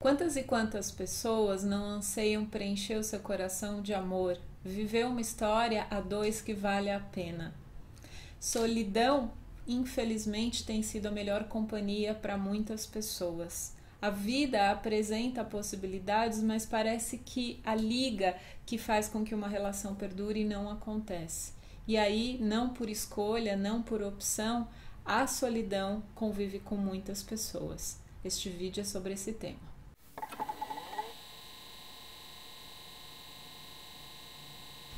Quantas e quantas pessoas não anseiam preencher o seu coração de amor, viver uma história a dois que vale a pena? Solidão, infelizmente, tem sido a melhor companhia para muitas pessoas. A vida apresenta possibilidades, mas parece que a liga que faz com que uma relação perdure não acontece. E aí, não por escolha, não por opção, a solidão convive com muitas pessoas. Este vídeo é sobre esse tema.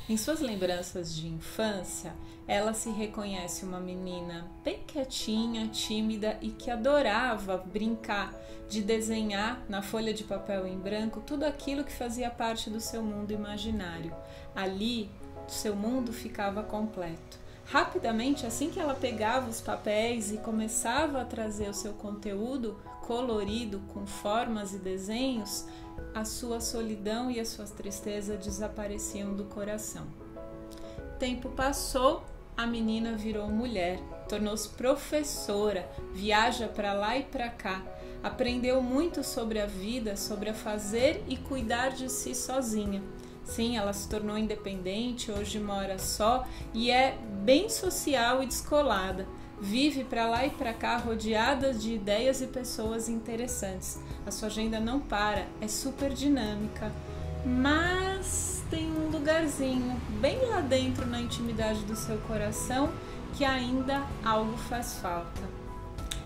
Em suas lembranças de infância, ela se reconhece uma menina bem quietinha, tímida e que adorava brincar de desenhar na folha de papel em branco tudo aquilo que fazia parte do seu mundo imaginário. Ali, seu mundo ficava completo. Rapidamente, assim que ela pegava os papéis e começava a trazer o seu conteúdo colorido com formas e desenhos, a sua solidão e a sua tristeza desapareciam do coração. Tempo passou, a menina virou mulher, tornou-se professora, viaja para lá e para cá, aprendeu muito sobre a vida, sobre a fazer e cuidar de si sozinha. Sim, ela se tornou independente, hoje mora só e é bem social e descolada. Vive para lá e para cá rodeada de ideias e pessoas interessantes. A sua agenda não para, é super dinâmica, mas tem um lugarzinho bem lá dentro na intimidade do seu coração que ainda algo faz falta.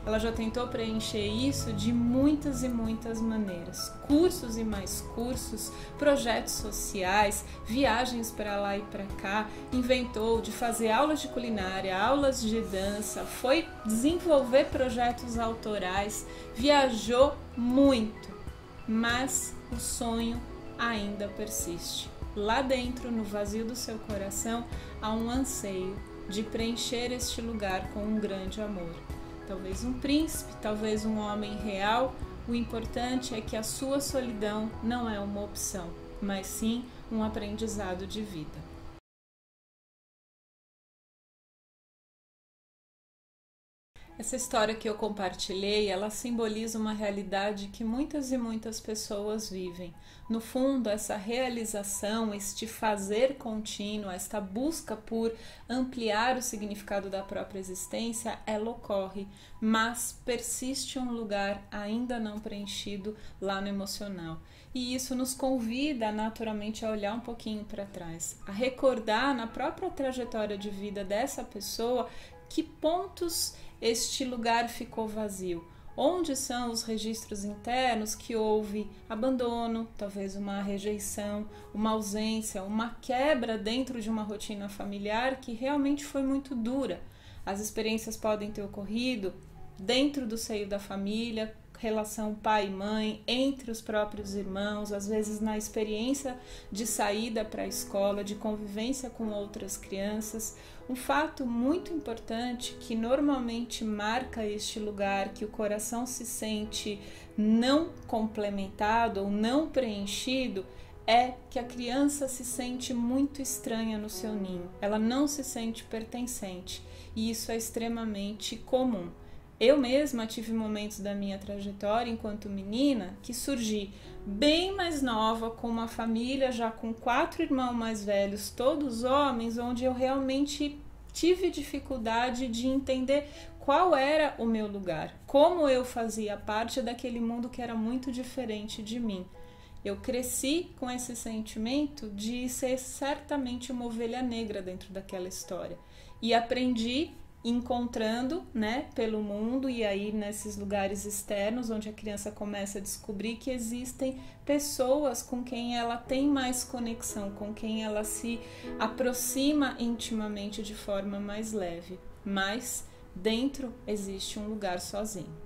Ela já tentou preencher isso de muitas e muitas maneiras. Cursos e mais cursos, projetos sociais, viagens para lá e para cá, inventou de fazer aulas de culinária, aulas de dança, foi desenvolver projetos autorais, viajou muito, mas o sonho ainda persiste. Lá dentro, no vazio do seu coração, há um anseio de preencher este lugar com um grande amor. Talvez um príncipe, talvez um homem real. O importante é que a sua solidão não é uma opção, mas sim um aprendizado de vida. Essa história que eu compartilhei, ela simboliza uma realidade que muitas e muitas pessoas vivem. No fundo, essa realização, este fazer contínuo, esta busca por ampliar o significado da própria existência, ela ocorre, mas persiste um lugar ainda não preenchido lá no emocional. E isso nos convida naturalmente a olhar um pouquinho para trás, a recordar na própria trajetória de vida dessa pessoa que pontos este lugar ficou vazio. Onde são os registros internos que houve abandono, talvez uma rejeição, uma ausência, uma quebra dentro de uma rotina familiar que realmente foi muito dura. As experiências podem ter ocorrido dentro do seio da família, relação pai e mãe, entre os próprios irmãos, às vezes na experiência de saída para a escola, de convivência com outras crianças. Um fato muito importante que normalmente marca este lugar, que o coração se sente não complementado ou não preenchido, é que a criança se sente muito estranha no seu ninho. Ela não se sente pertencente e isso é extremamente comum. Eu mesma tive momentos da minha trajetória enquanto menina que surgi bem mais nova, com uma família já com 4 irmãos mais velhos, todos homens, onde eu realmente tive dificuldade de entender qual era o meu lugar, como eu fazia parte daquele mundo que era muito diferente de mim. Eu cresci com esse sentimento de ser certamente uma ovelha negra dentro daquela história e aprendi encontrando, pelo mundo e aí nesses lugares externos onde a criança começa a descobrir que existem pessoas com quem ela tem mais conexão, com quem ela se aproxima intimamente de forma mais leve, mas dentro existe um lugar sozinho.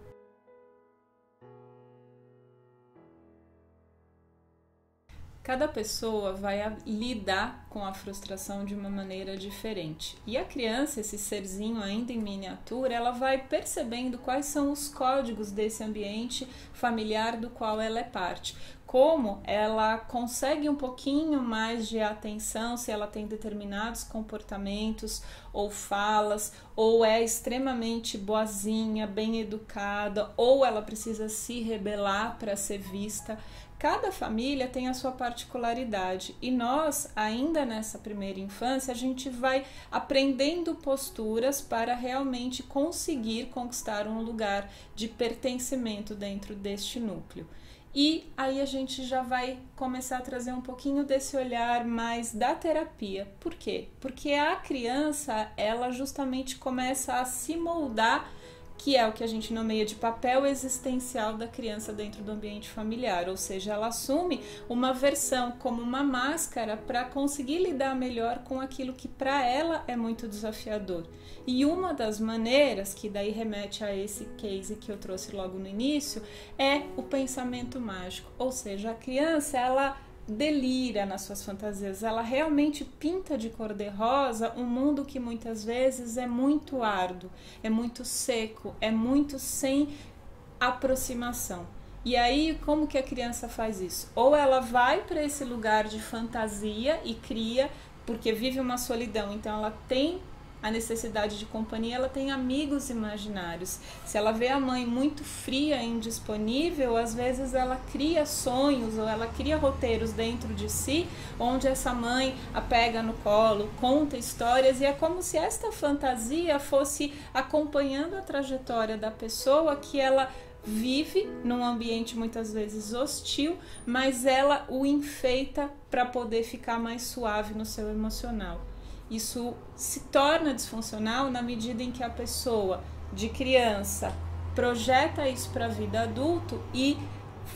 Cada pessoa vai lidar com a frustração de uma maneira diferente. E a criança, esse serzinho ainda em miniatura, ela vai percebendo quais são os códigos desse ambiente familiar do qual ela é parte. Como ela consegue um pouquinho mais de atenção se ela tem determinados comportamentos ou falas, ou é extremamente boazinha, bem educada, ou ela precisa se rebelar para ser vista. Cada família tem a sua particularidade e nós, ainda nessa primeira infância, a gente vai aprendendo posturas para realmente conseguir conquistar um lugar de pertencimento dentro deste núcleo. E aí a gente já vai começar a trazer um pouquinho desse olhar mais da terapia. Por quê? Porque a criança, ela justamente começa a se moldar, que é o que a gente nomeia de papel existencial da criança dentro do ambiente familiar, ou seja, ela assume uma versão como uma máscara para conseguir lidar melhor com aquilo que para ela é muito desafiador. E uma das maneiras, que daí remete a esse case que eu trouxe logo no início, é o pensamento mágico, ou seja, a criança, ela delira nas suas fantasias, ela realmente pinta de cor-de-rosa um mundo que muitas vezes é muito árduo, é muito seco, é muito sem aproximação. E aí, como que a criança faz isso? Ou ela vai para esse lugar de fantasia e cria, porque vive uma solidão, então ela tem a necessidade de companhia, ela tem amigos imaginários. Se ela vê a mãe muito fria e indisponível, às vezes ela cria sonhos ou ela cria roteiros dentro de si, onde essa mãe a pega no colo, conta histórias, e é como se esta fantasia fosse acompanhando a trajetória da pessoa que ela vive num ambiente muitas vezes hostil, mas ela o enfeita para poder ficar mais suave no seu emocional. Isso se torna disfuncional na medida em que a pessoa de criança projeta isso para a vida adulta e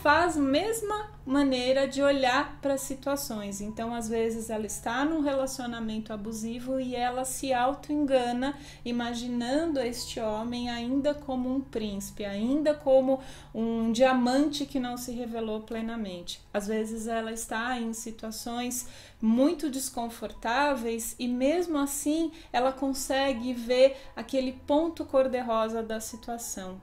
faz a mesma maneira de olhar para as situações. Então, às vezes, ela está num relacionamento abusivo e ela se auto-engana, imaginando este homem ainda como um príncipe, ainda como um diamante que não se revelou plenamente. Às vezes, ela está em situações muito desconfortáveis e, mesmo assim, ela consegue ver aquele ponto cor-de-rosa da situação.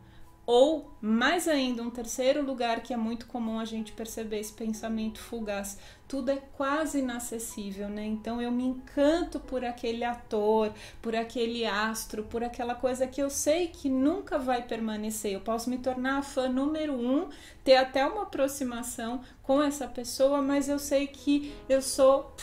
Ou, mais ainda, um terceiro lugar que é muito comum a gente perceber esse pensamento fugaz. Tudo é quase inacessível, né? Então eu me encanto por aquele ator, por aquele astro, por aquela coisa que eu sei que nunca vai permanecer. Eu posso me tornar a fã número 1, ter até uma aproximação com essa pessoa, mas eu sei que eu sou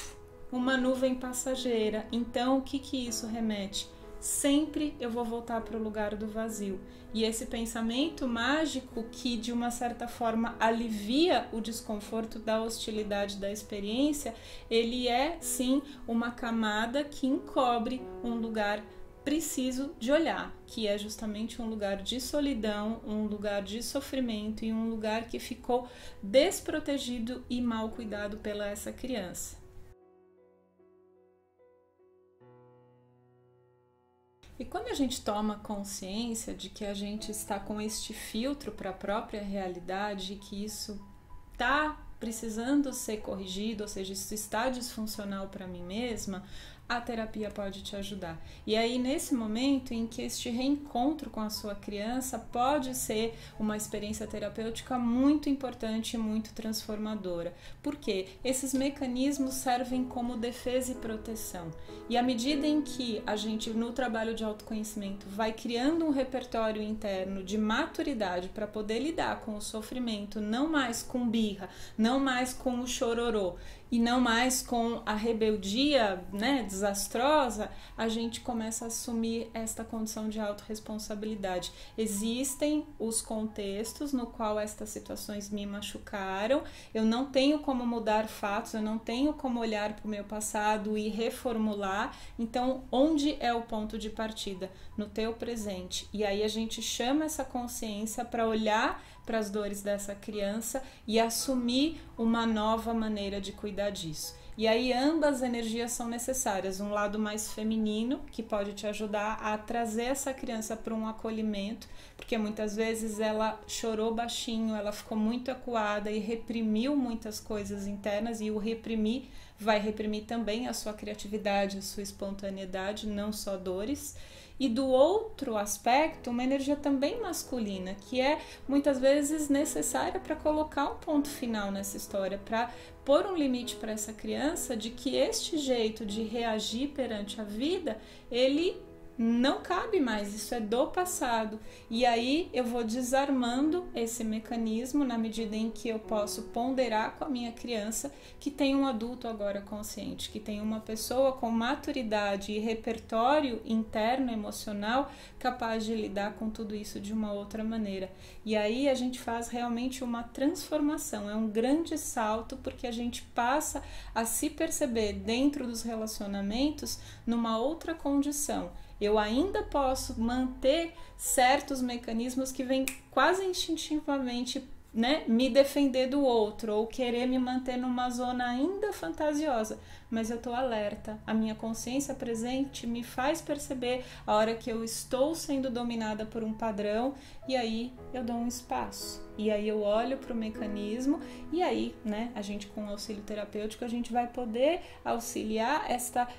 uma nuvem passageira. Então o que isso remete? Sempre eu vou voltar para o lugar do vazio. E esse pensamento mágico que de uma certa forma alivia o desconforto da hostilidade da experiência, ele é sim uma camada que encobre um lugar preciso de olhar, que é justamente um lugar de solidão, um lugar de sofrimento e um lugar que ficou desprotegido e mal cuidado pela essa criança. E quando a gente toma consciência de que a gente está com este filtro para a própria realidade, que isso está precisando ser corrigido, ou seja, isso está disfuncional para mim mesma, a terapia pode te ajudar. E aí, nesse momento em que este reencontro com a sua criança pode ser uma experiência terapêutica muito importante e muito transformadora. Por quê? Esses mecanismos servem como defesa e proteção. E à medida em que a gente, no trabalho de autoconhecimento, vai criando um repertório interno de maturidade para poder lidar com o sofrimento, não mais com birra, não mais com o chororô, e não mais com a rebeldia, né, desastrosa, a gente começa a assumir esta condição de autorresponsabilidade. Existem os contextos no qual estas situações me machucaram, eu não tenho como mudar fatos, eu não tenho como olhar para o meu passado e reformular, então onde é o ponto de partida? No teu presente. E aí a gente chama essa consciência para olhar para as dores dessa criança e assumir uma nova maneira de cuidar disso. E aí ambas energias são necessárias, um lado mais feminino, que pode te ajudar a trazer essa criança para um acolhimento, porque muitas vezes ela chorou baixinho, ela ficou muito acuada e reprimiu muitas coisas internas, e o reprimir vai reprimir também a sua criatividade, a sua espontaneidade, não só dores. E do outro aspecto, uma energia também masculina, que é muitas vezes necessária para colocar um ponto final nessa história, para pôr um limite para essa criança de que este jeito de reagir perante a vida, ele não cabe mais, isso é do passado. E aí eu vou desarmando esse mecanismo na medida em que eu posso ponderar com a minha criança, que tem um adulto agora consciente, que tem uma pessoa com maturidade e repertório interno emocional capaz de lidar com tudo isso de uma outra maneira. E aí a gente faz realmente uma transformação, é um grande salto, porque a gente passa a se perceber dentro dos relacionamentos numa outra condição. Eu ainda posso manter certos mecanismos que vêm quase instintivamente, né, me defender do outro ou querer me manter numa zona ainda fantasiosa, mas eu estou alerta, a minha consciência presente me faz perceber a hora que eu estou sendo dominada por um padrão, e aí eu dou um espaço, e aí eu olho para o mecanismo, e aí, né, a gente com o auxílio terapêutico a gente vai poder auxiliar esta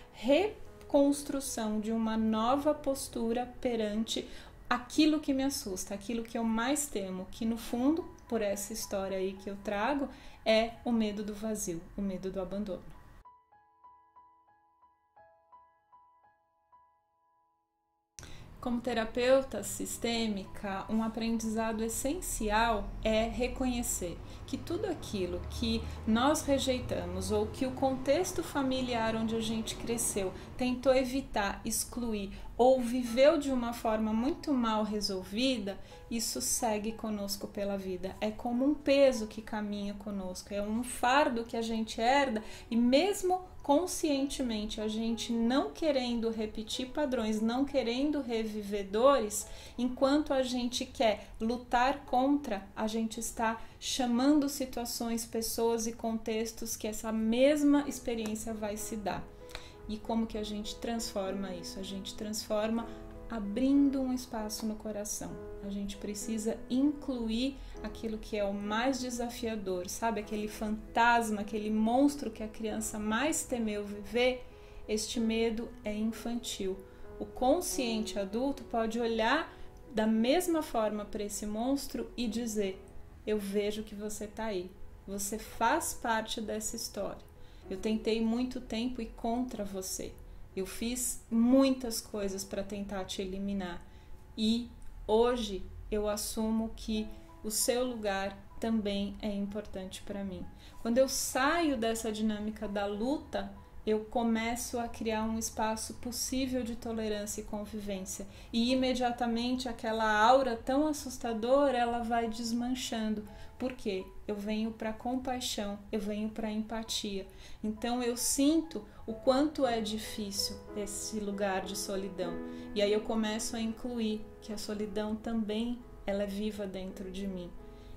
construção de uma nova postura perante aquilo que me assusta, aquilo que eu mais temo, que no fundo, por essa história aí que eu trago, é o medo do vazio, o medo do abandono. Como terapeuta sistêmica, um aprendizado essencial é reconhecer que tudo aquilo que nós rejeitamos ou que o contexto familiar onde a gente cresceu tentou evitar, excluir ou viveu de uma forma muito mal resolvida, isso segue conosco pela vida. É como um peso que caminha conosco, é um fardo que a gente herda, e mesmo conscientemente a gente não querendo repetir padrões, não querendo reviver dores, enquanto a gente quer lutar contra, a gente está chamando situações, pessoas e contextos que essa mesma experiência vai se dar. E como que a gente transforma isso? A gente transforma abrindo um espaço no coração. A gente precisa incluir aquilo que é o mais desafiador, sabe? Aquele fantasma, aquele monstro que a criança mais temeu viver. Este medo é infantil. O consciente adulto pode olhar da mesma forma para esse monstro e dizer: eu vejo que você está aí, você faz parte dessa história. Eu tentei muito tempo ir contra você. Eu fiz muitas coisas para tentar te eliminar. E hoje eu assumo que o seu lugar também é importante para mim. Quando eu saio dessa dinâmica da luta, eu começo a criar um espaço possível de tolerância e convivência. E imediatamente aquela aura tão assustadora, ela vai desmanchando. Por quê? Eu venho para compaixão, eu venho para empatia. Então eu sinto o quanto é difícil esse lugar de solidão. E aí eu começo a incluir que a solidão também ela é viva dentro de mim.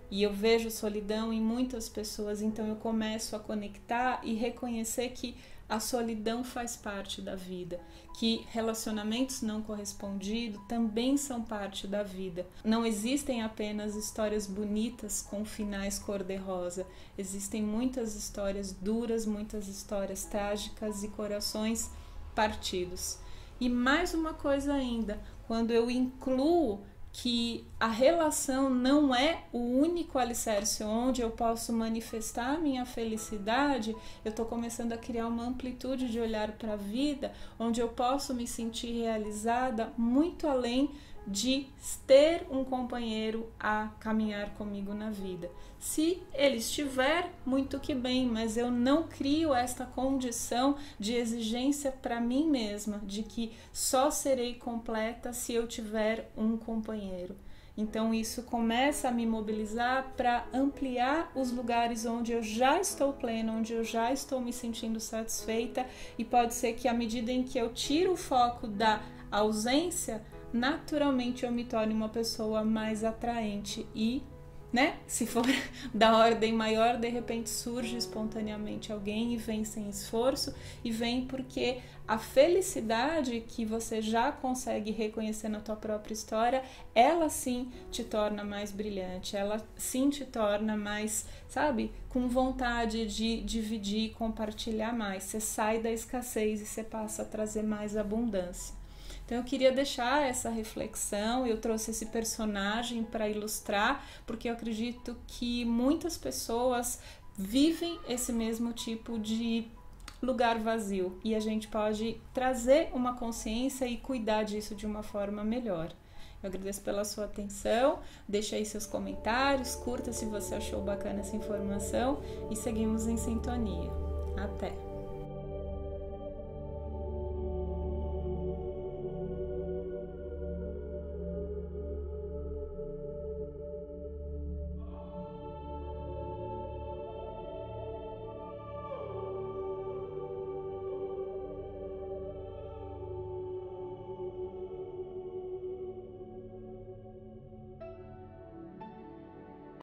E eu vejo solidão em muitas pessoas, então eu começo a conectar e reconhecer que a solidão faz parte da vida, que relacionamentos não correspondidos também são parte da vida. Não existem apenas histórias bonitas com finais cor-de-rosa, existem muitas histórias duras, muitas histórias trágicas e corações partidos. E mais uma coisa ainda, quando eu incluo que a relação não é o único alicerce onde eu posso manifestar a minha felicidade, eu estou começando a criar uma amplitude de olhar para a vida, onde eu posso me sentir realizada muito além de ter um companheiro a caminhar comigo na vida. Se ele estiver, muito que bem, mas eu não crio esta condição de exigência para mim mesma, de que só serei completa se eu tiver um companheiro. Então isso começa a me mobilizar para ampliar os lugares onde eu já estou plena, onde eu já estou me sentindo satisfeita, e pode ser que à medida em que eu tiro o foco da ausência, naturalmente eu me torne uma pessoa mais atraente e né? Se for da ordem maior, de repente surge espontaneamente alguém e vem sem esforço, e vem porque a felicidade que você já consegue reconhecer na tua própria história, ela sim te torna mais brilhante, ela sim te torna mais, sabe, com vontade de dividir, compartilhar mais. Você sai da escassez e você passa a trazer mais abundância. Então eu queria deixar essa reflexão, eu trouxe esse personagem para ilustrar, porque eu acredito que muitas pessoas vivem esse mesmo tipo de lugar vazio e a gente pode trazer uma consciência e cuidar disso de uma forma melhor. Eu agradeço pela sua atenção, deixa aí seus comentários, curta se você achou bacana essa informação e seguimos em sintonia. Até!